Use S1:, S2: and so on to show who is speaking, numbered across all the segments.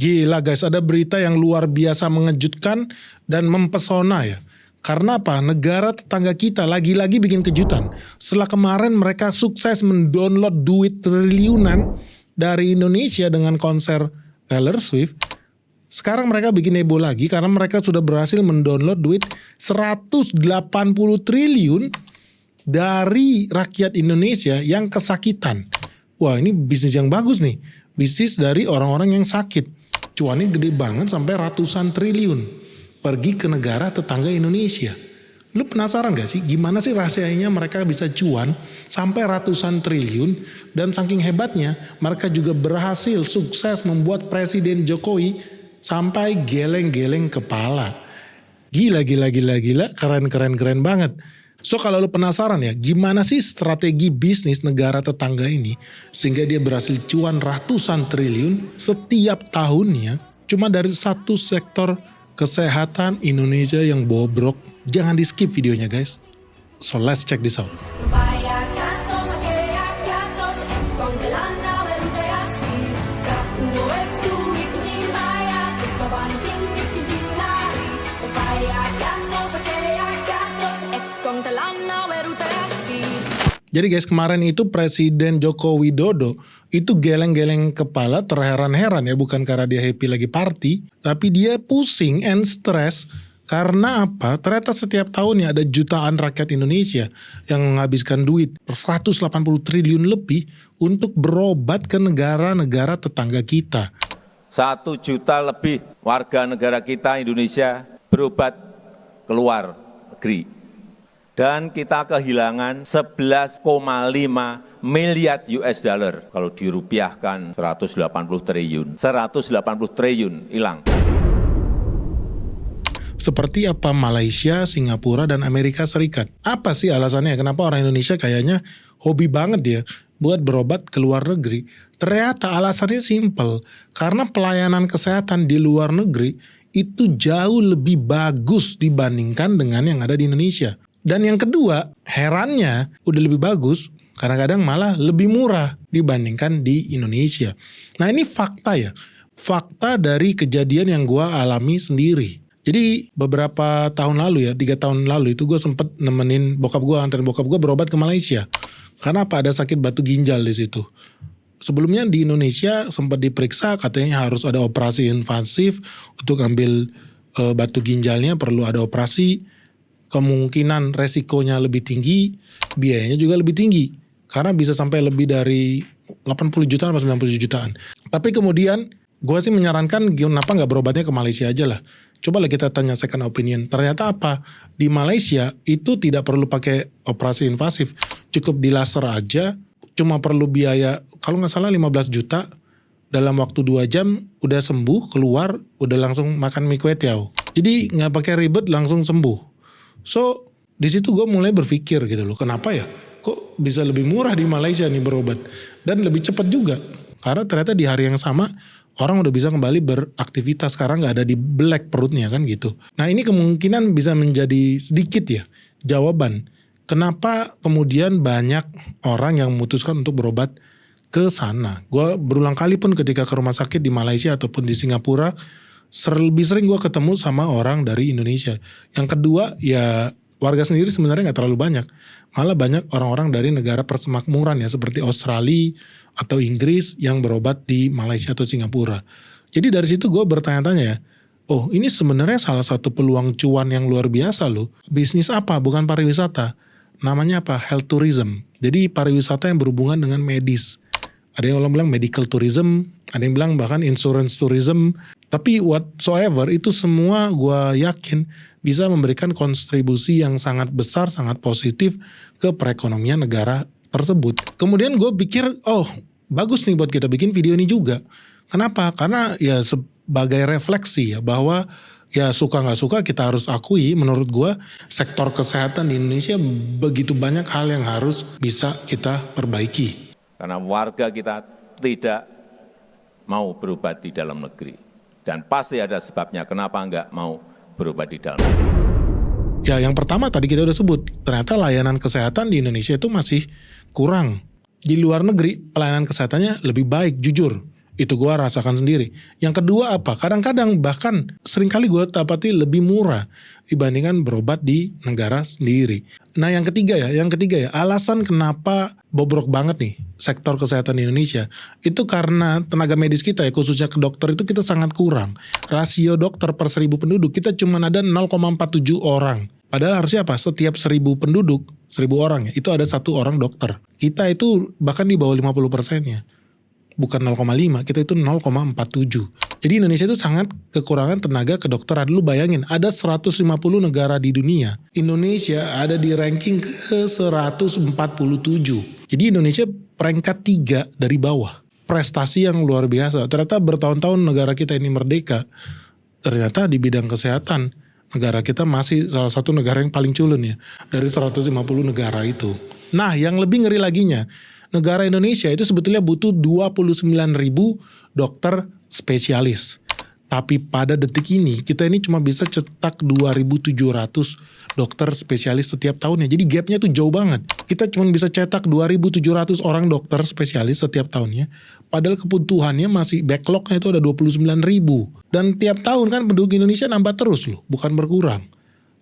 S1: Gila guys, ada berita yang luar biasa mengejutkan dan mempesona ya. Karena apa? Negara tetangga kita lagi-lagi bikin kejutan. Setelah kemarin mereka sukses mendownload duit triliunan dari Indonesia dengan konser Taylor Swift. Sekarang mereka bikin heboh lagi karena mereka sudah berhasil mendownload duit 180 triliun dari rakyat Indonesia yang kesakitan. Wah, ini bisnis yang bagus nih. Bisnis dari orang-orang yang sakit. Cuannya gede banget sampai ratusan triliun. Pergi ke negara tetangga Indonesia. Lu penasaran gak sih gimana sih rahasianya mereka bisa cuan sampai ratusan triliun. Dan saking hebatnya mereka juga berhasil sukses membuat Presiden Jokowi sampai geleng-geleng kepala. Gila, keren banget. So kalau lu penasaran ya, gimana sih strategi bisnis negara tetangga ini sehingga dia berhasil cuan ratusan triliun setiap tahunnya cuma dari satu sektor kesehatan Indonesia yang bobrok. Jangan di skip videonya guys. So let's check this out. Jadi guys, kemarin itu Presiden Joko Widodo itu geleng-geleng kepala, terheran-heran ya, bukan karena dia happy lagi party, tapi dia pusing and stress karena apa? Ternyata setiap tahunnya ada jutaan rakyat Indonesia yang menghabiskan duit 180 triliun lebih untuk berobat ke negara-negara tetangga kita.
S2: 1 juta lebih warga negara kita Indonesia berobat ke luar negeri. Dan kita kehilangan 11,5 miliar US dollar. Kalau dirupiahkan 180 triliun. 180 triliun hilang.
S1: Seperti apa Malaysia, Singapura, dan Amerika Serikat? Apa sih alasannya? Kenapa orang Indonesia kayaknya hobi banget ya buat berobat ke luar negeri? Ternyata alasannya simple. Karena pelayanan kesehatan di luar negeri itu jauh lebih bagus dibandingkan dengan yang ada di Indonesia. Dan yang kedua, herannya udah lebih bagus, kadang-kadang malah lebih murah dibandingkan di Indonesia. Nah ini fakta ya, fakta dari kejadian yang gue alami sendiri. Jadi beberapa tahun lalu ya, 3 tahun lalu itu gue sempet nemenin bokap gue, anterin bokap gue berobat ke Malaysia. Karena apa? Ada sakit batu ginjal di situ. Sebelumnya di Indonesia sempat diperiksa, katanya harus ada operasi invasif untuk ambil batu ginjalnya, perlu ada operasi. Kemungkinan resikonya lebih tinggi, biayanya juga lebih tinggi. Karena bisa sampai lebih dari 80 jutaan atau 90 jutaan. Tapi kemudian gue sih menyarankan kenapa gak berobatnya ke Malaysia aja lah. Coba lah kita tanya second opinion. Ternyata apa? Di Malaysia itu tidak perlu pakai operasi invasif. Cukup di laser aja, cuma perlu biaya kalau gak salah 15 juta. Dalam waktu 2 jam udah sembuh, keluar, udah langsung makan mie kue tiaw. Jadi gak pakai ribet, langsung sembuh. So di situ gue mulai berpikir gitu loh, kenapa ya kok bisa lebih murah di Malaysia nih berobat dan lebih cepat juga, karena ternyata di hari yang sama orang udah bisa kembali beraktivitas, sekarang nggak ada di black perutnya kan gitu. Nah ini kemungkinan bisa menjadi sedikit ya jawaban kenapa kemudian banyak orang yang memutuskan untuk berobat ke sana. Gue berulang kali pun ketika ke rumah sakit di Malaysia ataupun di Singapura, lebih sering gue ketemu sama orang dari Indonesia. Yang kedua ya warga sendiri sebenarnya gak terlalu banyak. Malah banyak orang-orang dari negara persemakmuran ya, seperti Australia atau Inggris yang berobat di Malaysia atau Singapura. Jadi dari situ gue bertanya-tanya ya, oh ini sebenarnya salah satu peluang cuan yang luar biasa loh. Bisnis apa? Bukan pariwisata. Namanya apa? Health tourism. Jadi pariwisata yang berhubungan dengan medis. Ada yang bilang medical tourism, ada yang bilang bahkan insurance tourism. Tapi whatsoever itu semua gue yakin bisa memberikan kontribusi yang sangat besar, sangat positif ke perekonomian negara tersebut. Kemudian gue pikir, oh bagus nih buat kita bikin video ini juga. Kenapa? Karena ya sebagai refleksi ya, bahwa ya suka gak suka kita harus akui, menurut gue sektor kesehatan di Indonesia begitu banyak hal yang harus bisa kita perbaiki.
S2: Karena warga kita tidak mau berobat di dalam negeri. Dan pasti ada sebabnya kenapa nggak mau berobat di dalam negeri.
S1: Ya yang pertama tadi kita udah sebut, ternyata layanan kesehatan di Indonesia itu masih kurang. Di luar negeri pelayanan kesehatannya lebih baik, jujur. Itu gue rasakan sendiri. Yang kedua apa? Kadang-kadang bahkan seringkali gue dapati lebih murah dibandingkan berobat di negara sendiri. Nah yang ketiga ya, alasan kenapa bobrok banget nih sektor kesehatan di Indonesia, itu karena tenaga medis kita ya, khususnya ke dokter itu kita sangat kurang. Rasio dokter per 1.000 penduduk kita cuma ada 0,47 orang. Padahal harusnya apa? Setiap 1.000 penduduk, 1.000 orang ya, itu ada 1 orang dokter. Kita itu bahkan di bawah 50%-nya. Bukan 0,5, kita itu 0,47. Jadi Indonesia itu sangat kekurangan tenaga kedokteran. Lu bayangin, ada 150 negara di dunia. Indonesia ada di ranking ke 147. Jadi Indonesia peringkat 3 dari bawah. Prestasi yang luar biasa. Ternyata bertahun-tahun negara kita ini merdeka. Ternyata di bidang kesehatan, negara kita masih salah satu negara yang paling culun ya. Dari 150 negara itu. Nah yang lebih ngeri laginya, negara Indonesia itu sebetulnya butuh 29.000 dokter spesialis. Tapi pada detik ini kita ini cuma bisa cetak 2.700 dokter spesialis setiap tahunnya. Jadi gapnya tuh jauh banget. Kita cuma bisa cetak 2.700 orang dokter spesialis setiap tahunnya. Padahal kebutuhannya masih backlognya itu ada 29.000. Dan tiap tahun kan penduduk Indonesia nambah terus loh, bukan berkurang.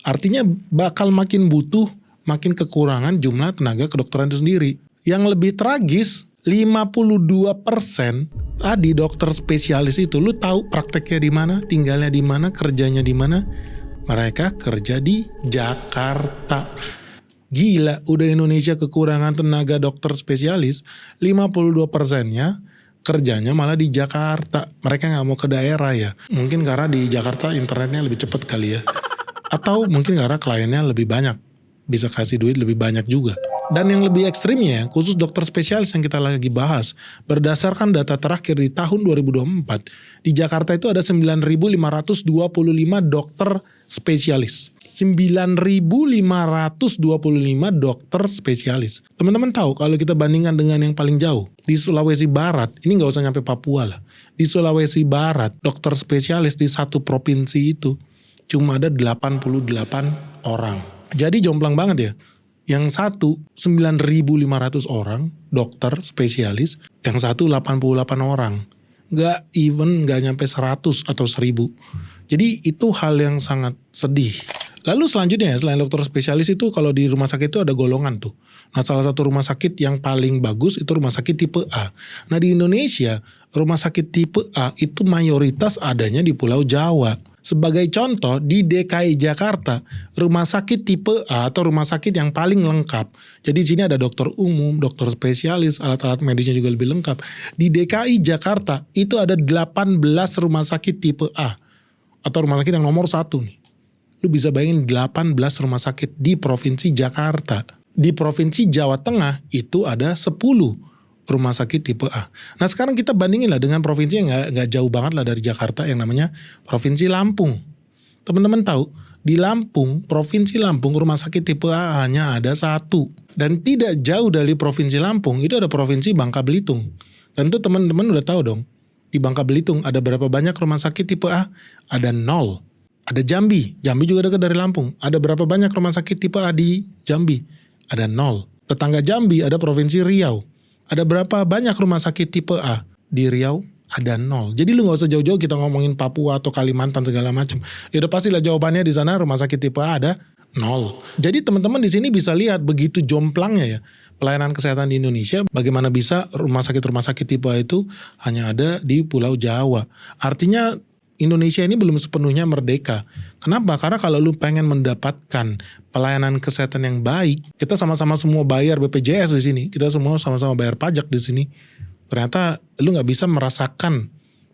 S1: Artinya bakal makin butuh, makin kekurangan jumlah tenaga kedokteran itu sendiri. Yang lebih tragis, 52% tadi dokter spesialis itu, lu tahu prakteknya di mana, tinggalnya di mana, kerjanya di mana? Mereka kerja di Jakarta. Gila, udah Indonesia kekurangan tenaga dokter spesialis, 52%-nya kerjanya malah di Jakarta. Mereka nggak mau ke daerah ya. Mungkin karena di Jakarta internetnya lebih cepat kali ya. Atau mungkin karena kliennya lebih banyak. Bisa kasih duit lebih banyak juga. Dan yang lebih ekstrimnya, khusus dokter spesialis yang kita lagi bahas, berdasarkan data terakhir di tahun 2024, di Jakarta itu ada 9.525 dokter spesialis. 9.525 dokter spesialis. Teman-teman tahu kalau kita bandingkan dengan yang paling jauh, di Sulawesi Barat, ini nggak usah nyampe Papua lah. Di Sulawesi Barat, dokter spesialis di satu provinsi itu cuma ada 88 orang. Jadi jomplang banget ya. Yang satu 9.500 orang dokter spesialis, yang satu 88 orang. Gak nyampe 100 atau 1.000. Jadi itu hal yang sangat sedih. Lalu selanjutnya selain dokter spesialis itu kalau di rumah sakit itu ada golongan tuh. Nah salah satu rumah sakit yang paling bagus itu rumah sakit tipe A. Nah di Indonesia rumah sakit tipe A itu mayoritas adanya di Pulau Jawa. Sebagai contoh, di DKI Jakarta, rumah sakit tipe A atau rumah sakit yang paling lengkap. Jadi di sini ada dokter umum, dokter spesialis, alat-alat medisnya juga lebih lengkap. Di DKI Jakarta itu ada 18 rumah sakit tipe A. Atau rumah sakit yang nomor 1 nih. Lu bisa bayangin 18 rumah sakit di Provinsi Jakarta. Di Provinsi Jawa Tengah itu ada 10 rumah sakit tipe A. Nah sekarang kita bandingin lah dengan provinsi yang gak jauh banget lah dari Jakarta yang namanya Provinsi Lampung. Teman-teman tahu di Lampung, Provinsi Lampung rumah sakit tipe A hanya ada 1. Dan tidak jauh dari Provinsi Lampung itu ada Provinsi Bangka Belitung. Tentu teman-teman udah tahu dong, di Bangka Belitung ada berapa banyak rumah sakit tipe A? Ada 0. Ada Jambi juga dekat dari Lampung. Ada berapa banyak rumah sakit tipe A di Jambi? Ada 0. Tetangga Jambi ada Provinsi Riau. Ada berapa banyak rumah sakit tipe A? Di Riau ada 0. Jadi lu gak usah jauh-jauh kita ngomongin Papua atau Kalimantan segala macam. Ya udah pastilah jawabannya di sana rumah sakit tipe A ada 0. Jadi teman-teman di sini bisa lihat begitu jomplangnya ya pelayanan kesehatan di Indonesia. Bagaimana bisa rumah sakit tipe A itu hanya ada di Pulau Jawa. Artinya Indonesia ini belum sepenuhnya merdeka. Kenapa? Karena kalau lu pengen mendapatkan pelayanan kesehatan yang baik, kita sama-sama semua bayar BPJS di sini, kita semua sama-sama bayar pajak di sini. Ternyata lu nggak bisa merasakan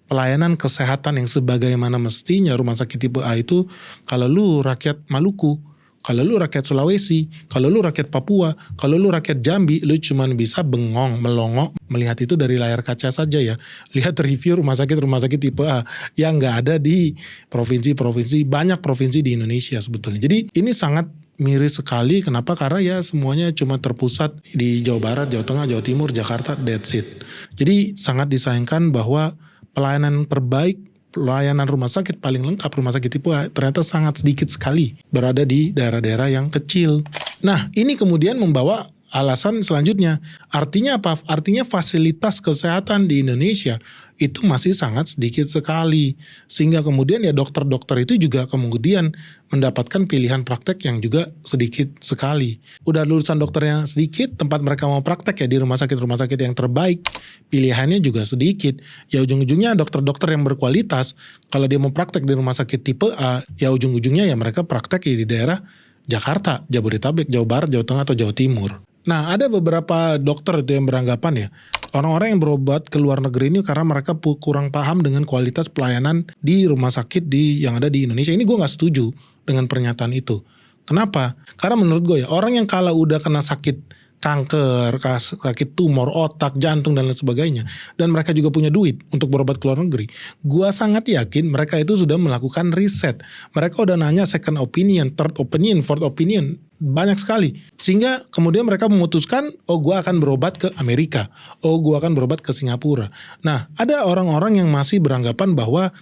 S1: pelayanan kesehatan yang sebagaimana mestinya rumah sakit tipe A itu kalau lu rakyat Maluku, kalau lu rakyat Sulawesi, kalau lu rakyat Papua, kalau lu rakyat Jambi, lu cuman bisa bengong, melongo, melihat itu dari layar kaca saja ya. Lihat review rumah sakit tipe A yang nggak ada di provinsi-provinsi, banyak provinsi di Indonesia sebetulnya. Jadi ini sangat miris sekali. Kenapa? Karena ya semuanya cuma terpusat di Jawa Barat, Jawa Tengah, Jawa Timur, Jakarta, that's it. Jadi sangat disayangkan bahwa pelayanan terbaik, pelayanan rumah sakit paling lengkap, rumah sakit tipe A ternyata sangat sedikit sekali berada di daerah-daerah yang kecil. Nah ini kemudian membawa alasan selanjutnya. Artinya apa? Artinya fasilitas kesehatan di Indonesia itu masih sangat sedikit sekali. Sehingga kemudian ya dokter-dokter itu juga kemudian mendapatkan pilihan praktek yang juga sedikit sekali. Udah lulusan dokternya sedikit, tempat mereka mau praktek ya di rumah sakit yang terbaik, pilihannya juga sedikit. Ya ujung-ujungnya dokter-dokter yang berkualitas, kalau dia mau praktek di rumah sakit tipe A, ya ujung-ujungnya ya mereka praktek ya di daerah Jakarta, Jabodetabek, Jawa Barat, Jawa Tengah, atau Jawa Timur. Nah, ada beberapa dokter itu yang beranggapan ya, orang-orang yang berobat ke luar negeri ini karena mereka kurang paham dengan kualitas pelayanan di rumah sakit yang ada di Indonesia. Ini gue gak setuju dengan pernyataan itu. Kenapa? Karena menurut gue ya, orang yang kalau udah kena sakit kanker, sakit tumor, otak, jantung, dan lain sebagainya, dan mereka juga punya duit untuk berobat ke luar negeri, gua sangat yakin mereka itu sudah melakukan riset. Mereka udah nanya second opinion, third opinion, fourth opinion, banyak sekali. Sehingga kemudian mereka memutuskan, oh gua akan berobat ke Amerika, oh gua akan berobat ke Singapura. Nah, ada orang-orang yang masih beranggapan bahwa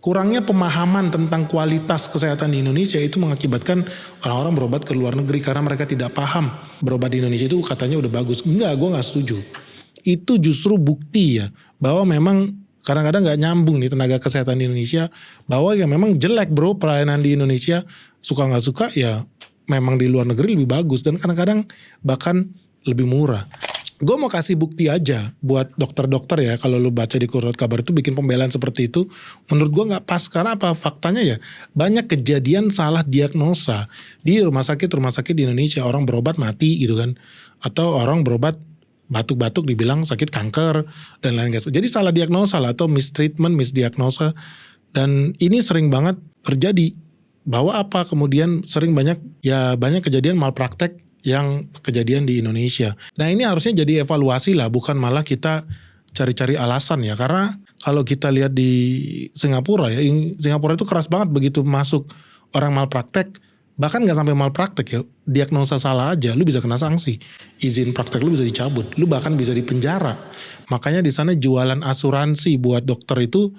S1: kurangnya pemahaman tentang kualitas kesehatan di Indonesia itu mengakibatkan orang-orang berobat ke luar negeri karena mereka tidak paham berobat di Indonesia itu katanya udah bagus. Enggak, gue gak setuju. Itu justru bukti ya bahwa memang kadang-kadang gak nyambung nih tenaga kesehatan di Indonesia, bahwa ya memang jelek bro pelayanan di Indonesia, suka gak suka ya memang di luar negeri lebih bagus dan kadang-kadang bahkan lebih murah. Gue mau kasih bukti aja buat dokter-dokter ya, kalau lu baca di Surat Kabar itu bikin pembelaan seperti itu, menurut gue gak pas. Karena apa? Faktanya ya banyak kejadian salah diagnosa di rumah sakit di Indonesia. Orang berobat mati gitu kan, atau orang berobat batuk-batuk dibilang sakit kanker dan lain-lain. Jadi salah diagnosa lah, atau mistreatment, misdiagnosa. Dan ini sering banget terjadi. Bahwa apa? Kemudian banyak kejadian malpraktek yang kejadian di Indonesia. Nah ini harusnya jadi evaluasi lah, bukan malah kita cari-cari alasan ya. Karena kalau kita lihat di Singapura ya, Singapura itu keras banget begitu masuk orang malpraktek, bahkan gak sampai malpraktek ya, diagnosa salah aja, lu bisa kena sanksi. Izin praktek lu bisa dicabut, lu bahkan bisa dipenjara. Makanya di sana jualan asuransi buat dokter itu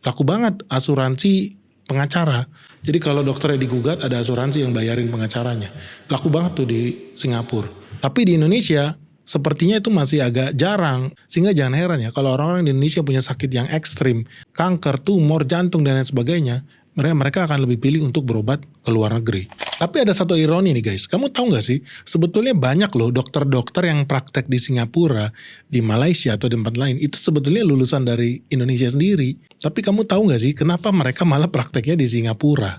S1: laku banget, asuransi pengacara. Jadi kalau dokternya digugat ada asuransi yang bayarin pengacaranya. Laku banget tuh di Singapura. Tapi di Indonesia sepertinya itu masih agak jarang. Sehingga jangan heran ya kalau orang-orang di Indonesia punya sakit yang ekstrim, kanker, tumor, jantung dan lain sebagainya, mereka akan lebih pilih untuk berobat ke luar negeri. Tapi ada satu ironi nih guys, kamu tahu gak sih sebetulnya banyak loh dokter-dokter yang praktek di Singapura, di Malaysia atau di tempat lain itu sebetulnya lulusan dari Indonesia sendiri. Tapi kamu tahu gak sih kenapa mereka malah prakteknya di Singapura?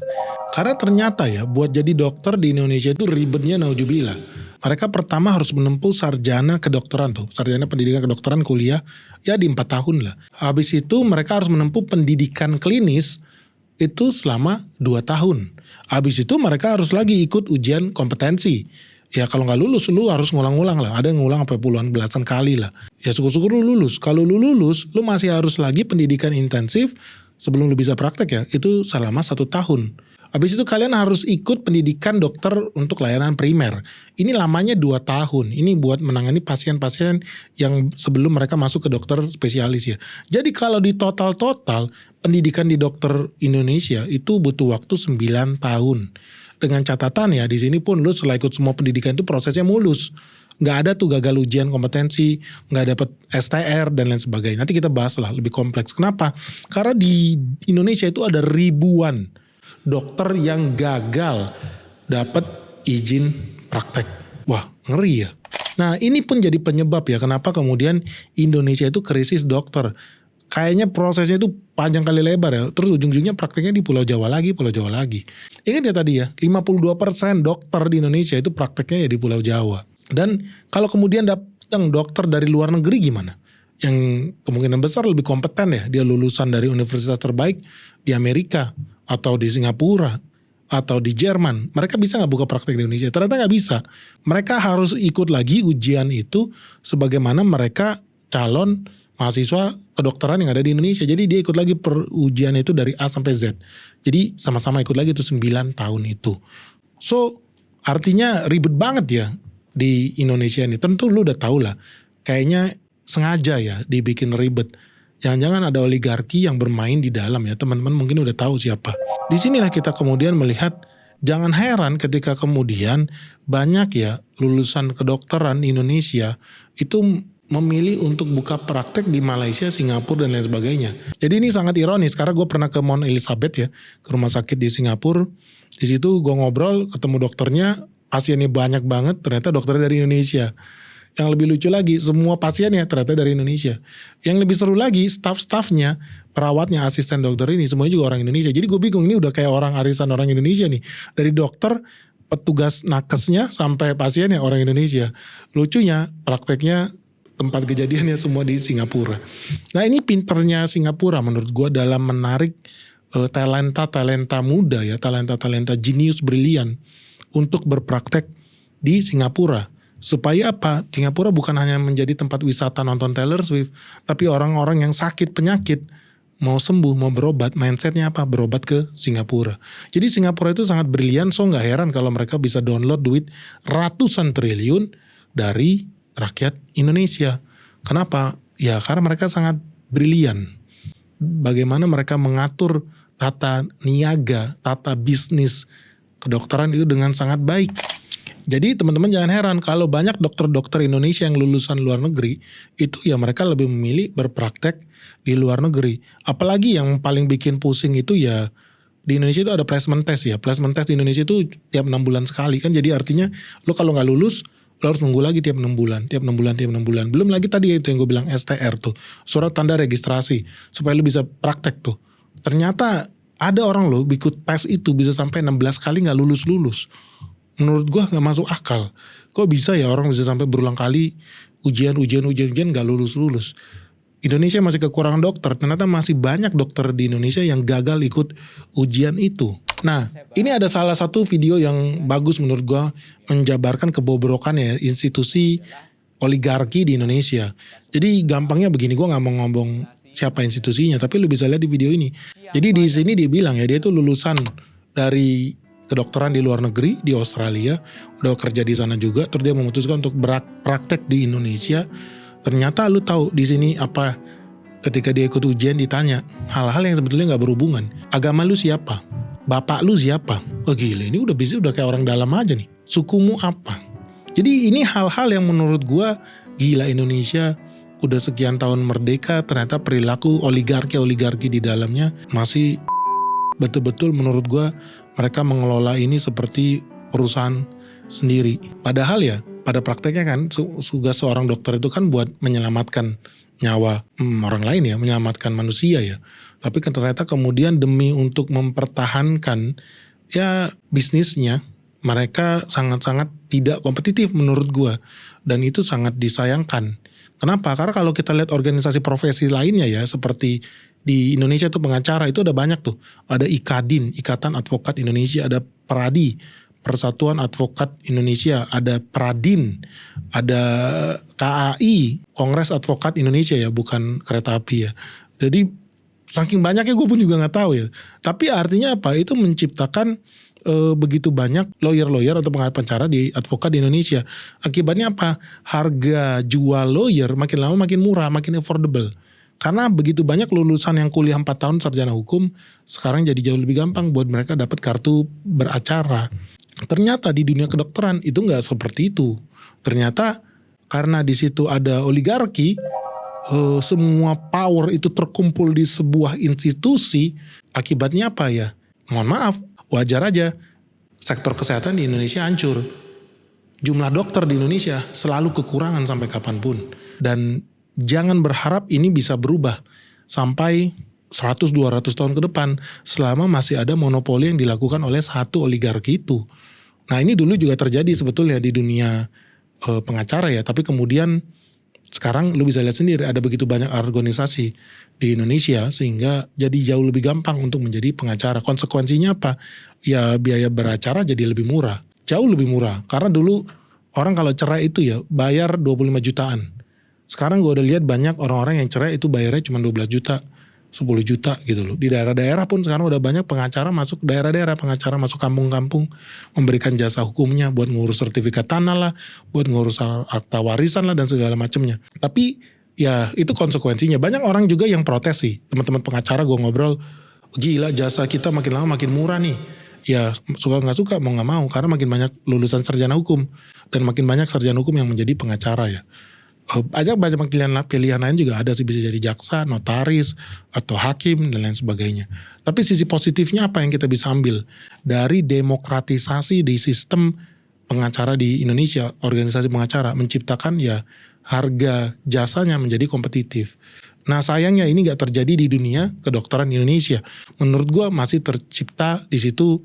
S1: Karena ternyata ya buat jadi dokter di Indonesia itu ribetnya naujubillah. Mereka pertama harus menempuh sarjana kedokteran tuh, sarjana pendidikan kedokteran kuliah ya di 4 tahun lah. Habis itu mereka harus menempuh pendidikan klinis itu selama 2 tahun. Habis itu mereka harus lagi ikut ujian kompetensi. Ya kalau nggak lulus lu harus ngulang-ngulang lah. Ada yang ngulang sampai puluhan belasan kali lah. Ya syukur-syukur lu lulus. Kalau lu lulus, lu masih harus lagi pendidikan intensif sebelum lu bisa praktek ya. Itu selama 1 tahun. Habis itu kalian harus ikut pendidikan dokter untuk layanan primer. Ini lamanya 2 tahun. Ini buat menangani pasien-pasien yang sebelum mereka masuk ke dokter spesialis ya. Jadi kalau di total pendidikan di dokter Indonesia itu butuh waktu 9 tahun. Dengan catatan ya di sini pun lu setelah ikut semua pendidikan itu prosesnya mulus. Nggak ada tuh gagal ujian kompetensi, nggak dapet STR dan lain sebagainya. Nanti kita bahas lah lebih kompleks. Kenapa? Karena di Indonesia itu ada ribuan dokter yang gagal dapat izin praktek. Wah, ngeri ya. Nah, ini pun jadi penyebab ya kenapa kemudian Indonesia itu krisis dokter. Kayaknya prosesnya itu panjang kali lebar ya. Terus ujung-ujungnya prakteknya di Pulau Jawa lagi. Ingat ya tadi ya, 52% dokter di Indonesia itu prakteknya ya di Pulau Jawa. Dan kalau kemudian datang dokter dari luar negeri gimana? Yang kemungkinan besar lebih kompeten ya. Dia lulusan dari universitas terbaik di Amerika atau di Singapura atau di Jerman, mereka bisa nggak buka praktek di Indonesia? Ternyata nggak bisa. Mereka harus ikut lagi ujian itu sebagaimana mereka calon mahasiswa kedokteran yang ada di Indonesia. Jadi dia ikut lagi ujian itu dari A sampai Z. Jadi sama-sama ikut lagi itu 9 tahun itu. So artinya ribet banget ya di Indonesia ini. Tentu lu udah tahu lah. Kayaknya sengaja ya dibikin ribet. Jangan-jangan ada oligarki yang bermain di dalam ya. Teman-teman mungkin udah tahu siapa. Di sinilah kita kemudian melihat Jangan heran ketika kemudian banyak ya lulusan kedokteran di Indonesia itu memilih untuk buka praktek di Malaysia, Singapura dan lain sebagainya. Jadi ini sangat ironis karena gue pernah ke Mount Elizabeth ya, ke rumah sakit di Singapura. Di situ gue ngobrol, ketemu dokternya, pasiennya banyak banget, ternyata dokternya dari Indonesia. Yang lebih lucu lagi, semua pasiennya ternyata dari Indonesia. Yang lebih seru lagi, staff-staffnya, perawatnya, asisten dokter ini, semuanya juga orang Indonesia. Jadi gue bingung, ini udah kayak orang arisan orang Indonesia nih. Dari dokter, petugas nakesnya, sampai pasiennya orang Indonesia. Lucunya, prakteknya, tempat kejadiannya semua di Singapura. Nah ini pinternya Singapura menurut gue dalam menarik talenta-talenta muda ya, talenta-talenta jenius brilian untuk berpraktek di Singapura. Supaya apa? Singapura bukan hanya menjadi tempat wisata nonton Taylor Swift, tapi orang-orang yang sakit penyakit mau sembuh, mau berobat, mindsetnya apa? Berobat ke Singapura. Jadi Singapura itu sangat brilian, so nggak heran kalau mereka bisa download duit ratusan triliun dari rakyat Indonesia. Kenapa? Ya karena mereka sangat brilian. Bagaimana mereka mengatur tata niaga, tata bisnis kedokteran itu dengan sangat baik. Jadi teman-teman jangan heran kalau banyak dokter-dokter Indonesia yang lulusan luar negeri, itu ya mereka lebih memilih berpraktek di luar negeri. Apalagi yang paling bikin pusing itu ya di Indonesia itu ada placement test ya. Placement test di Indonesia itu tiap 6 bulan sekali kan. Jadi artinya lo kalau nggak lulus, lo harus nunggu lagi tiap 6 bulan, tiap 6 bulan, tiap 6 bulan. Belum lagi tadi itu yang gue bilang STR tuh, surat tanda registrasi, supaya lo bisa praktek tuh. Ternyata ada orang lo ikut tes itu bisa sampai 16 kali nggak lulus-lulus. Menurut gue gak masuk akal. Kok bisa ya orang bisa sampai berulang kali ujian gak lulus. Indonesia masih kekurangan dokter. Ternyata masih banyak dokter di Indonesia yang gagal ikut ujian itu. Nah ini ada salah satu video yang bagus menurut gue menjabarkan kebobrokan ya institusi oligarki di Indonesia. Jadi gampangnya begini, gue gak mau ngomong siapa institusinya, tapi lu bisa lihat di video ini. Jadi di sini dia bilang ya dia tuh lulusan dari kedokteran di luar negeri di Australia, udah kerja di sana juga, terus dia memutuskan untuk praktek di Indonesia. Ternyata lu tahu di sini apa? Ketika dia ikut ujian ditanya hal-hal yang sebetulnya nggak berhubungan. Agama lu siapa? Bapak lu siapa? Oh gila, ini udah bisa udah kayak orang dalam aja nih. Sukumu apa? Jadi ini hal-hal yang menurut gua gila, Indonesia udah sekian tahun merdeka, ternyata perilaku oligarki di dalamnya masih betul-betul menurut gua mereka mengelola ini seperti perusahaan sendiri. Padahal ya pada prakteknya kan tugas seorang dokter itu kan buat menyelamatkan nyawa orang lain ya, menyelamatkan manusia ya. Tapi kan ternyata kemudian demi untuk mempertahankan ya bisnisnya, mereka sangat-sangat tidak kompetitif menurut gua. Dan itu sangat disayangkan. Kenapa? Karena kalau kita lihat organisasi profesi lainnya ya, seperti di Indonesia tuh pengacara itu ada banyak tuh. Ada IKADIN, Ikatan Advokat Indonesia, ada PRADI, Persatuan Advokat Indonesia, ada PRADIN, ada KAI, Kongres Advokat Indonesia ya, bukan kereta api ya. Jadi saking banyaknya gue pun juga nggak tahu ya. Tapi artinya apa? Itu menciptakan begitu banyak lawyer-lawyer atau pengacara di advokat di Indonesia. Akibatnya apa? Harga jual lawyer makin lama makin murah, makin affordable. Karena begitu banyak lulusan yang kuliah 4 tahun sarjana hukum, sekarang jadi jauh lebih gampang buat mereka dapat kartu beracara. Ternyata di dunia kedokteran itu nggak seperti itu. Ternyata karena di situ ada oligarki, semua power itu terkumpul di sebuah institusi. Akibatnya apa ya? Mohon maaf, wajar aja sektor kesehatan di Indonesia hancur. Jumlah dokter di Indonesia selalu kekurangan sampai kapanpun. Dan jangan berharap ini bisa berubah sampai 100-200 tahun ke depan selama masih ada monopoli yang dilakukan oleh satu oligarki itu. Nah ini dulu juga terjadi sebetulnya di dunia pengacara ya, tapi kemudian sekarang lu bisa lihat sendiri ada begitu banyak organisasi di Indonesia sehingga jadi jauh lebih gampang untuk menjadi pengacara. Konsekuensinya apa? Ya biaya beracara jadi lebih murah, jauh lebih murah. Karena dulu orang kalau cerai itu ya bayar 25 jutaan. Sekarang gue udah lihat banyak orang-orang yang cerai itu bayarnya cuma 12 juta, 10 juta gitu loh. Di daerah-daerah pun sekarang udah banyak pengacara masuk daerah-daerah, pengacara masuk kampung-kampung, memberikan jasa hukumnya buat ngurus sertifikat tanah lah, buat ngurus akta warisan lah dan segala macamnya. Tapi ya itu konsekuensinya. Banyak orang juga yang protes sih, teman-teman pengacara gue ngobrol, gila jasa kita makin lama makin murah nih. ya suka nggak suka mau nggak mau, karena makin banyak lulusan sarjana hukum dan makin banyak sarjana hukum yang menjadi pengacara ya. Banyak pilihan lain juga ada sih, bisa jadi jaksa, notaris, atau hakim dan lain sebagainya. Tapi sisi positifnya apa yang kita bisa ambil dari demokratisasi di sistem pengacara di Indonesia, organisasi pengacara menciptakan ya harga jasanya menjadi kompetitif. Nah sayangnya ini gak terjadi di dunia kedokteran Indonesia. Menurut gue masih tercipta di situ.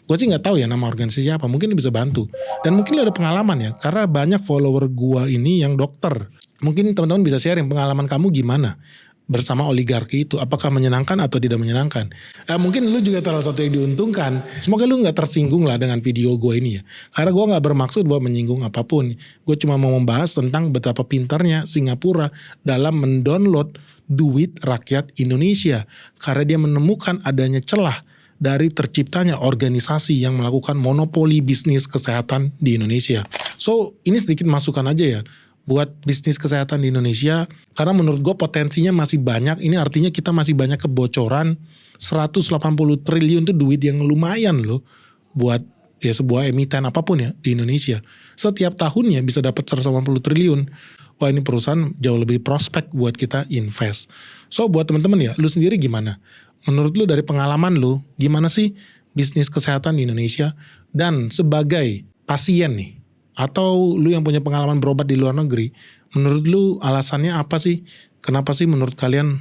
S1: Gue sih nggak tahu ya nama organisasinya apa. Mungkin bisa bantu. Dan mungkin lo ada pengalaman ya. Karena banyak follower gue ini yang dokter. Mungkin teman-teman bisa sharing pengalaman kamu gimana bersama oligarki itu. Apakah menyenangkan atau tidak menyenangkan. Mungkin lu juga salah satu yang diuntungkan. Semoga lu gak tersinggung lah dengan video gue ini ya. Karena gue gak bermaksud buat menyinggung apapun. Gue cuma mau membahas tentang betapa pintarnya Singapura dalam mendownload duit rakyat Indonesia. Karena dia menemukan adanya celah dari terciptanya organisasi yang melakukan monopoli bisnis kesehatan di Indonesia. So ini sedikit masukan aja ya buat bisnis kesehatan di Indonesia, karena menurut gue potensinya masih banyak. Ini artinya kita masih banyak kebocoran. 180 triliun itu duit yang lumayan loh buat ya sebuah emiten apapun ya di Indonesia. Setiap tahunnya bisa dapat 180 triliun. Wah ini perusahaan jauh lebih prospek buat kita invest. So buat teman-teman ya, lu sendiri gimana? Menurut lu dari pengalaman lu, gimana sih bisnis kesehatan di Indonesia? Dan sebagai pasien nih, atau lu yang punya pengalaman berobat di luar negeri, menurut lu alasannya apa sih? Kenapa sih menurut kalian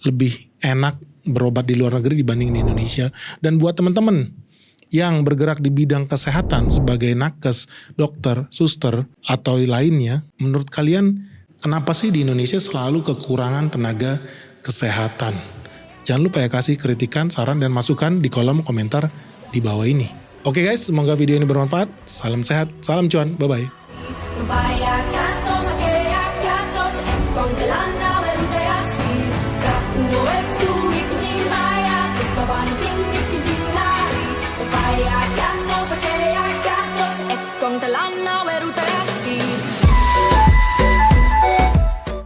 S1: lebih enak berobat di luar negeri dibanding di Indonesia? Dan buat teman-teman yang bergerak di bidang kesehatan sebagai nakes, dokter, suster, atau lainnya, menurut kalian kenapa sih di Indonesia selalu kekurangan tenaga kesehatan? Jangan lupa ya kasih kritikan, saran, dan masukan di kolom komentar di bawah ini. Oke guys, semoga video ini bermanfaat. Salam sehat, salam cuan, bye-bye.
S3: Con te l'hanno veruta sì